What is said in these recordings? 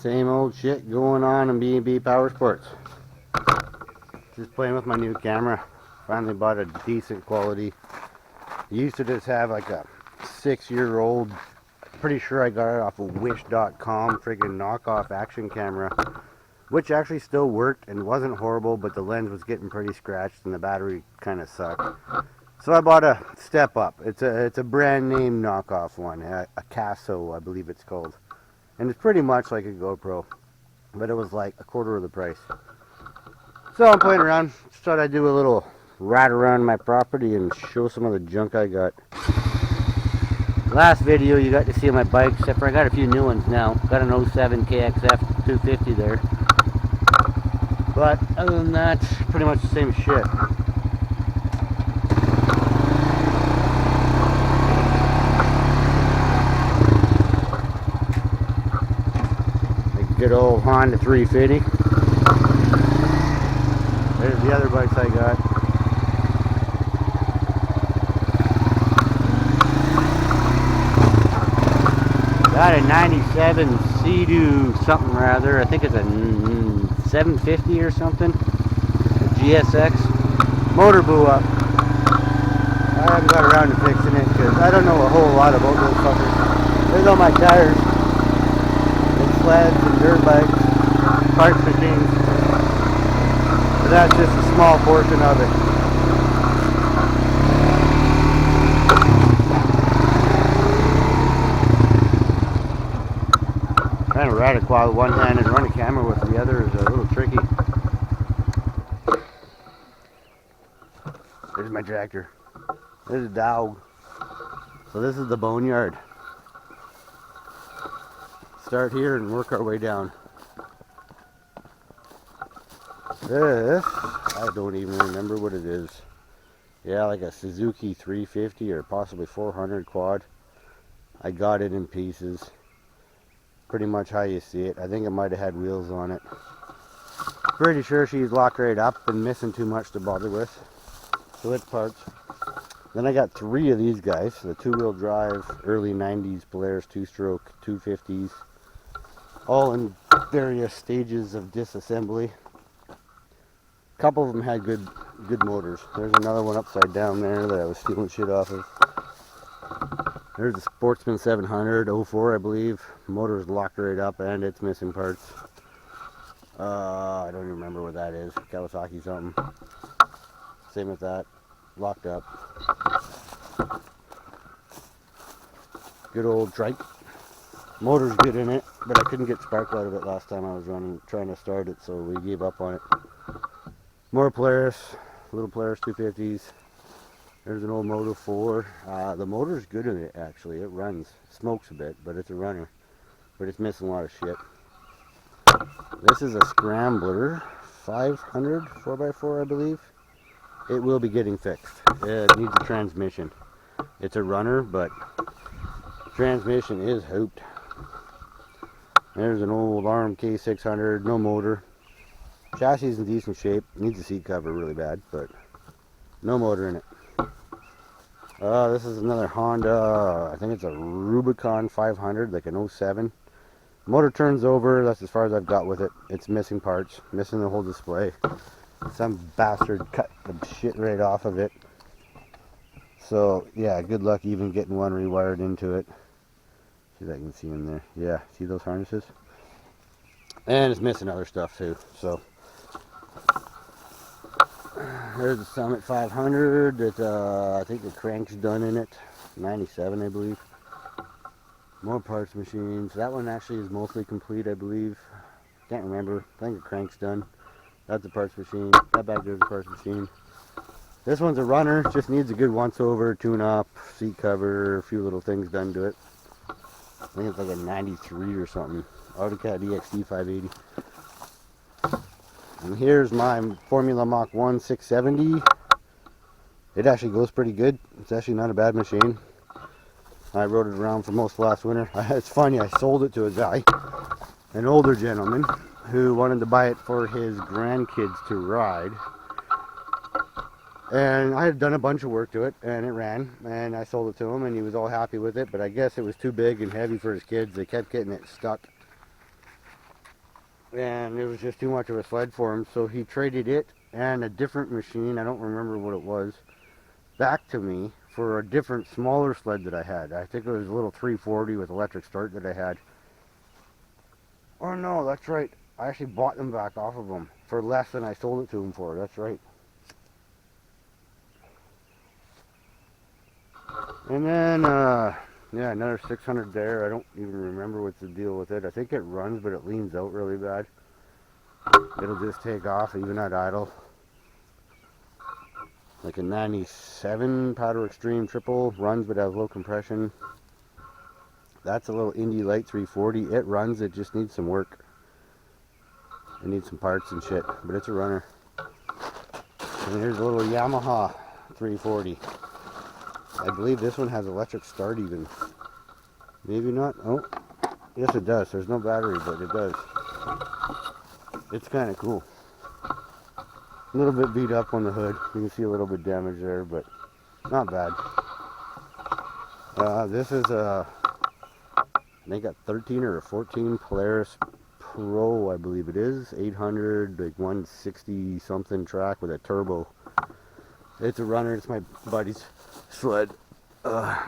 Same old shit going on in B&B Power Sports. Just playing with my new camera. Finally bought a decent quality. Used to just have like a 6-year-old, pretty sure I got it off of wish.com, friggin' knockoff action camera, which actually still worked and wasn't horrible, but the lens was getting pretty scratched and the battery kind of sucked. So I bought a step up. It's a brand name knockoff one, a Casso, I believe it's called. And it's pretty much like a GoPro, but it was like a quarter of the price. So I'm playing around. Just thought I'd do a little ride around my property and show some of the junk I got. Last video you got to see my bike, except for I got a few new ones now. Got an 07 KXF 250 there. But other than that, pretty much the same shit. Good old Honda 350. There's the other bikes I got. Got a 97 Sea-Doo something rather. I think it's a 750 or something. A GSX. Motor blew up. I haven't got around to fixing it because I don't know a whole lot about those fuckers. There's all my tires. Sleds and dirt bikes, parts machines, but that's just a small portion of it. Trying to ride a quad with one hand and run a camera with the other is a little tricky. There's my tractor. There's a dog. So this is the boneyard. Start here and work our way down. This, I don't even remember what it is. Yeah, like a Suzuki 350 or possibly 400 quad. I got it in pieces. Pretty much how you see it. I think it might have had wheels on it. Pretty sure she's locked right up and missing too much to bother with. So it's parts. Then I got 3 of these guys. The 2-wheel drive, early 90s Polaris 2-stroke 250s. All in various stages of disassembly. A couple of them had good motors. There's another one upside down there that I was stealing shit off of. There's a Sportsman 700 04, I believe. Motor's locked right up and it's missing parts. I don't even remember what that is. Kawasaki something. Same with that. Locked up. Good old trike. Motor's good in it, but I couldn't get spark out of it last time I was trying to start it, so we gave up on it. More Polaris, little Polaris 250s. There's an old Moto 4. The motor's good in it, actually. It runs. Smokes a bit, but it's a runner. But it's missing a lot of shit. This is a Scrambler 500 4x4, I believe. It will be getting fixed. It needs a transmission. It's a runner, but transmission is hooped. There's an old RMK 600, no motor. Chassis is in decent shape. Needs a seat cover really bad, but no motor in it. This is another Honda, I think it's a Rubicon 500, like an 07. Motor turns over, that's as far as I've got with it. It's missing parts, missing the whole display. Some bastard cut the shit right off of it. So, yeah, good luck even getting one rewired into it. See if I can see in there. Yeah, see those harnesses? And it's missing other stuff too. So there's the Summit 500 that I think the crank's done in it. 97, I believe. More parts machines. That one actually is mostly complete, I believe. Can't remember. I think the crank's done. That's a parts machine. That back there's a parts machine. This one's a runner. Just needs a good once-over, tune-up, seat cover, a few little things done to it. I think it's like a 93 or something. AutoCAD EXD 580. And here's my Formula Mach 1 670. It actually goes pretty good. It's actually not a bad machine. I rode it around for most of last winter. It's funny, I sold it to a guy, an older gentleman, who wanted to buy it for his grandkids to ride. And I had done a bunch of work to it, and it ran, and I sold it to him, and he was all happy with it, but I guess it was too big and heavy for his kids. They kept getting it stuck. and it was just too much of a sled for him, so he traded it and a different machine, I don't remember what it was, back to me for a different smaller sled that I had. I think it was a little 340 with electric start that I had. Oh no, that's right, I actually bought them back off of him for less than I sold it to him for. That's right. And then yeah, another 600 there. I don't even remember what's the deal with it. I think it runs, but it leans out really bad. It'll just take off even at idle. Like a 97 Powder Extreme triple, runs but has low compression. That's a little Indy Light 340. It runs, it just needs some work. It needs some parts and shit, but it's a runner. And here's a little Yamaha 340. I believe this one has electric start even. Maybe not. Oh, yes it does. There's no battery, but it does. It's kind of cool. A little bit beat up on the hood. You can see a little bit damage there, but not bad. This is a, I think a 13 or a 14 Polaris Pro, I believe it is. 800, like 160 something track with a turbo. It's a runner. It's my buddy's sled. An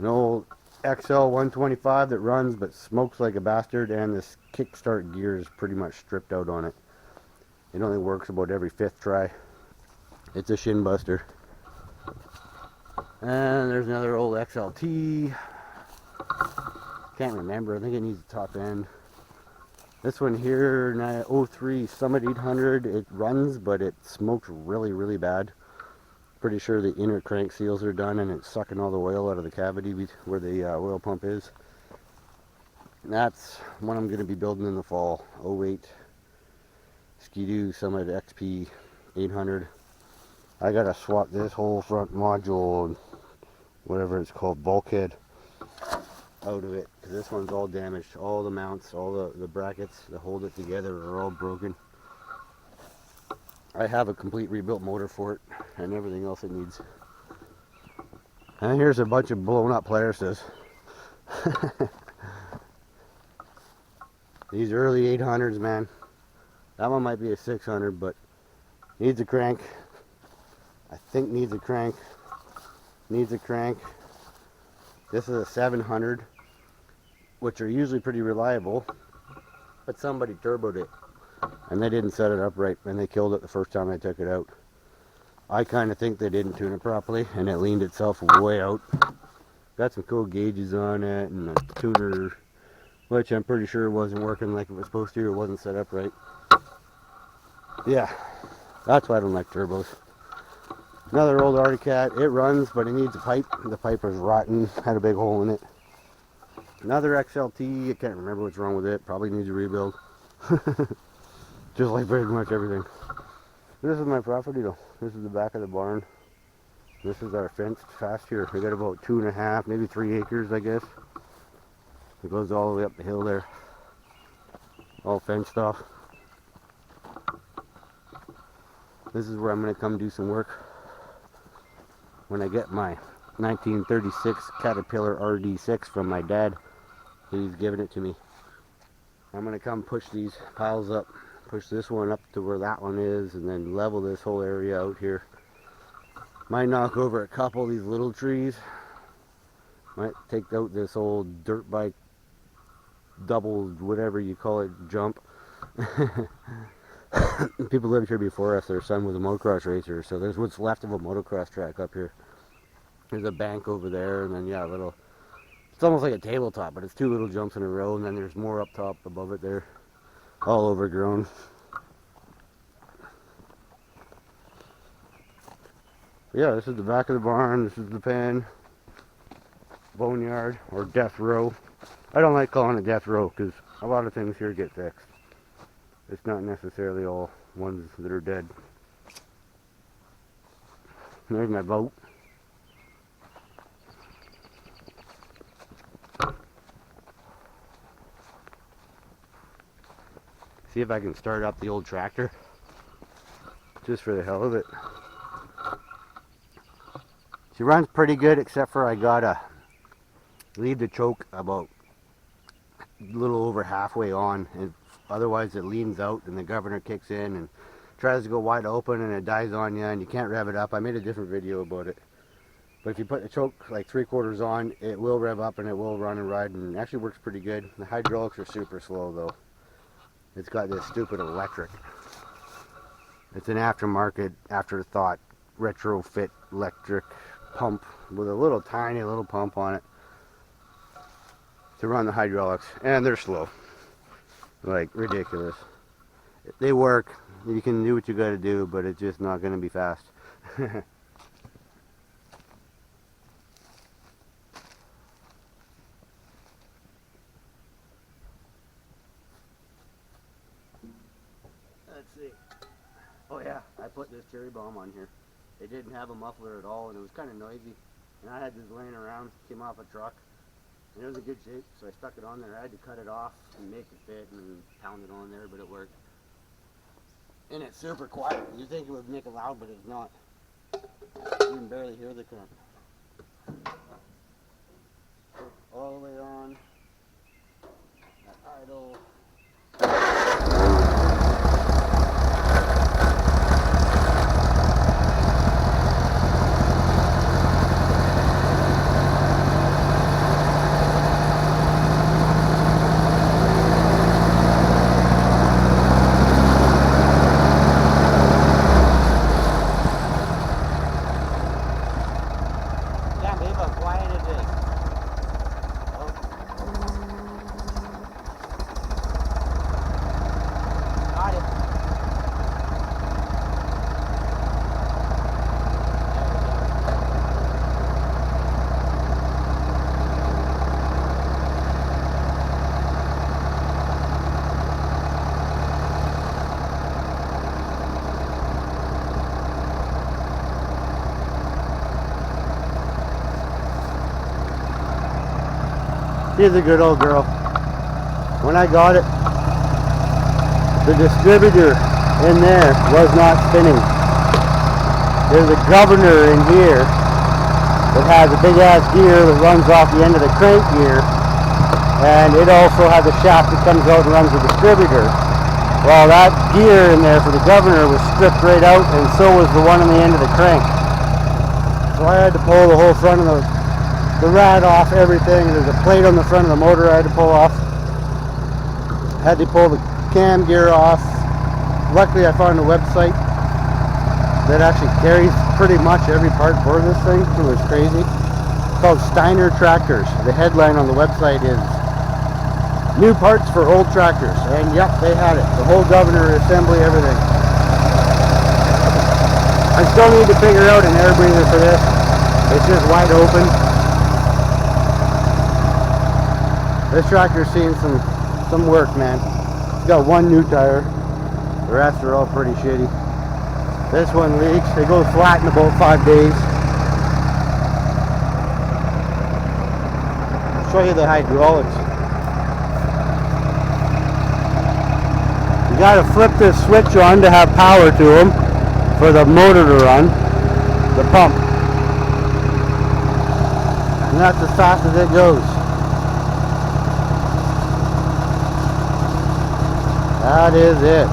old XL 125 that runs but smokes like a bastard, and this kickstart gear is pretty much stripped out on it. It only works about every 5th try. It's a shin buster. And there's another old XLT. Can't remember. I think it needs a top end. This one here, 03 Summit 800. It runs, but it smokes really, really bad. Pretty sure the inner crank seals are done, and it's sucking all the oil out of the cavity where the oil pump is. And that's one I'm going to be building in the fall. 08 Ski-Doo Summit XP 800. I gotta swap this whole front module and whatever it's called, bulkhead, out of it, because this one's all damaged. All the mounts, all the brackets that hold it together are all broken. I have a complete rebuilt motor for it and everything else it needs. And here's a bunch of blown up Polarises. These early 800s, man. That one might be a 600, but needs a crank. I think needs a crank. Needs a crank. This is a 700, which are usually pretty reliable, but somebody turboed it and they didn't set it up right, and they killed it the first time I took it out. I kind of think they didn't tune it properly, and it leaned itself way out. Got some cool gauges on it and a tuner, which I'm pretty sure wasn't working like it was supposed to, or wasn't set up right. Yeah, that's why I don't like turbos. Another old Arctic Cat. It runs, but it needs a pipe. The pipe was rotten, had a big hole in it. Another XLT. I can't remember what's wrong with it. Probably needs a rebuild. Just like pretty much everything. This is my property though. This is the back of the barn. This is our fenced pasture. We got about 2.5, maybe 3 acres, I guess. It goes all the way up the hill there. All fenced off. This is where I'm going to come do some work when I get my 1936 Caterpillar RD6 from my dad. He's giving it to me. I'm going to come push these piles up, push this one up to where that one is, and then level this whole area out here. Might knock over a couple of these little trees. Might take out this old dirt bike double, whatever you call it, jump. People lived here before us. Their son was a motocross racer, so there's what's left of a motocross track up here. There's a bank over there, and then yeah, a little, it's almost like a tabletop, but it's 2 little jumps in a row, and then there's more up top above it there, all overgrown. Yeah, this is the back of the barn. This is the pen, boneyard, or death row. I don't like calling it death row because a lot of things here get fixed. It's not necessarily all ones that are dead. There's my boat. See if I can start up the old tractor, just for the hell of it. She runs pretty good, except for I gotta leave the choke about a little over halfway on, and otherwise it leans out and the governor kicks in and tries to go wide open and it dies on you and you can't rev it up. I made a different video about it. But if you put the choke like 3/4 on, it will rev up and it will run and ride, and it actually works pretty good. The hydraulics are super slow though. It's got this stupid electric. It's an aftermarket, afterthought, retrofit electric pump with a little tiny little pump on it to run the hydraulics, and they're slow. Like ridiculous. They work. You can do what you gotta do, but it's just not gonna be fast. Let's see. Oh yeah, I put this cherry bomb on here. It didn't have a muffler at all, and it was kind of noisy. And I had this laying around, came off a truck, and it was in good shape, so I stuck it on there. I had to cut it off and make it fit and pound it on there, but it worked. And it's super quiet. You think it would make it loud, but it's not. You can barely hear the current. All the way on. At idle. She's a good old girl. When I got it, the distributor in there was not spinning. There's a governor in here that has a big ass gear that runs off the end of the crank gear, and it also has a shaft that comes out and runs the distributor. Well, that gear in there for the governor was stripped right out, and so was the one on the end of the crank. So I had to pull the whole front of the rad off, everything. There's a plate on the front of the motor I had to pull off. Had to pull the cam gear off. Luckily I found a website that actually carries pretty much every part for this thing. It was crazy. It's called Steiner Tractors. The headline on the website is new parts for old tractors. And yep, they had it. The whole governor assembly, everything. I still need to figure out an air breather for this. It's just wide open. This tractor's seen some work, man. It's got one new tire. The rest are all pretty shitty. This one leaks. They go flat in about 5 days. I'll show you the hydraulics. You gotta flip this switch on to have power to them for the motor to run, the pump. And that's as fast as it goes. That is it.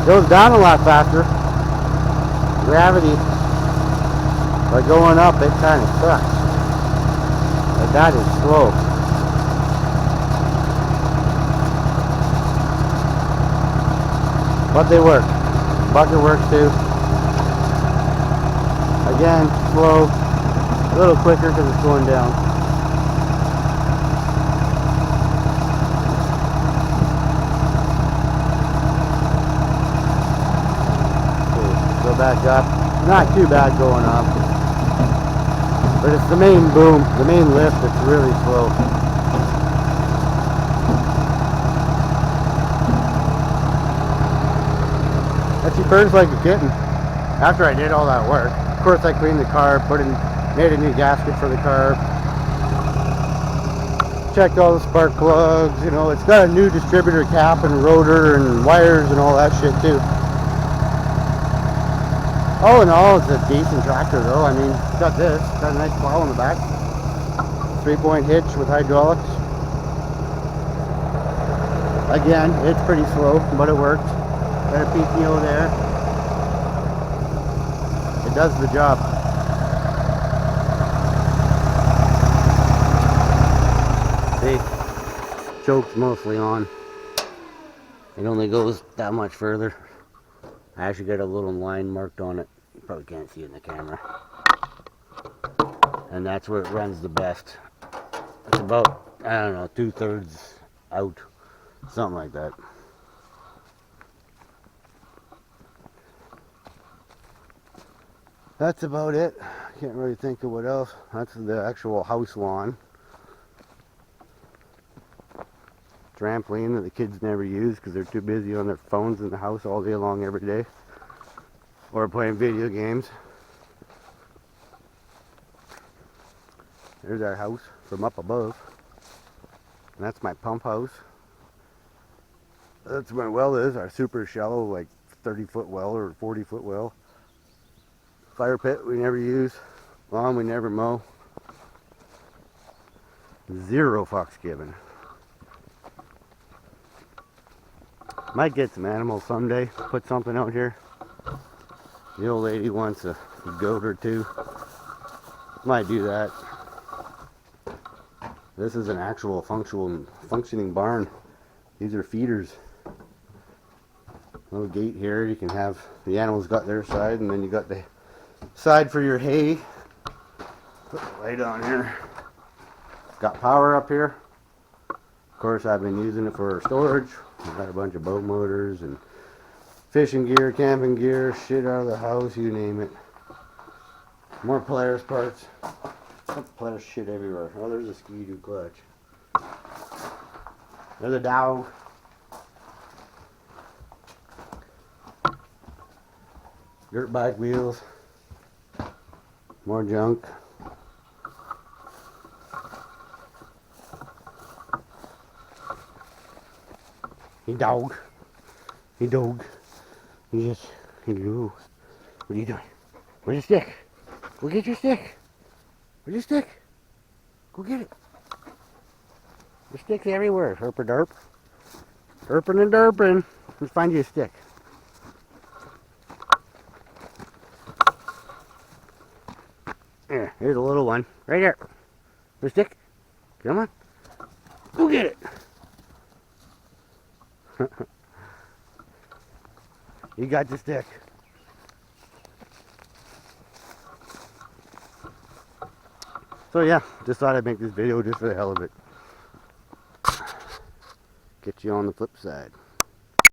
Goes down a lot faster. Gravity, by going up, it kind of sucks. But that is slow. But they work. Bucket works too. Again, slow. A little quicker because it's going down. Back up. Not too bad going up. But it's the main boom, the main lift that's really slow. She burns like a kitten. After I did all that work. Of course I cleaned the car, made a new gasket for the car. Checked all the spark plugs, you know, it's got a new distributor cap and rotor and wires and all that shit too. All in all, it's a decent tractor though. I mean, it's got this, it's got a nice plow on the back. 3-point hitch with hydraulics. Again, it's pretty slow, but it worked. Got a PTO there. It does the job. See, choke's mostly on. It only goes that much further. I actually got a little line marked on it. You probably can't see it in the camera. And that's where it runs the best. It's about, I don't know, 2/3 out. Something like that. That's about it. Can't really think of what else. That's the actual house lawn. Trampoline that the kids never use because they're too busy on their phones in the house all day long every day. Or playing video games. There's our house from up above. And that's my pump house. That's where my well is, our super shallow, like 30-foot well or 40-foot well. Fire pit we never use. Lawn we never mow. 0 fucks given. Might get some animals someday. Put something out here. The old lady wants a goat or 2. Might do that. This is an actual functioning barn. These are feeders. Little gate here. You can have the animals got their side, and then you got the side for your hay. Put the light on here. Got power up here. Of course, I've been using it for storage. I've got a bunch of boat motors and fishing gear, camping gear, shit out of the house, you name it. More Polaris parts. Polaris shit everywhere. Oh, there's a Ski-Doo clutch. There's a dog. Dirt bike wheels. More junk. Hey dog. Hey dog. Yes. Hello. What are you doing? Where's your stick? Go get your stick. Where's your stick? Go get it. Your stick's everywhere. Herp a derp. Herping and derping. Let's find you a stick. There, here's a little one. Right there. Your stick. Come on. Go get it. You got the stick. So yeah, just thought I'd make this video just for the hell of it. Get you on the flip side.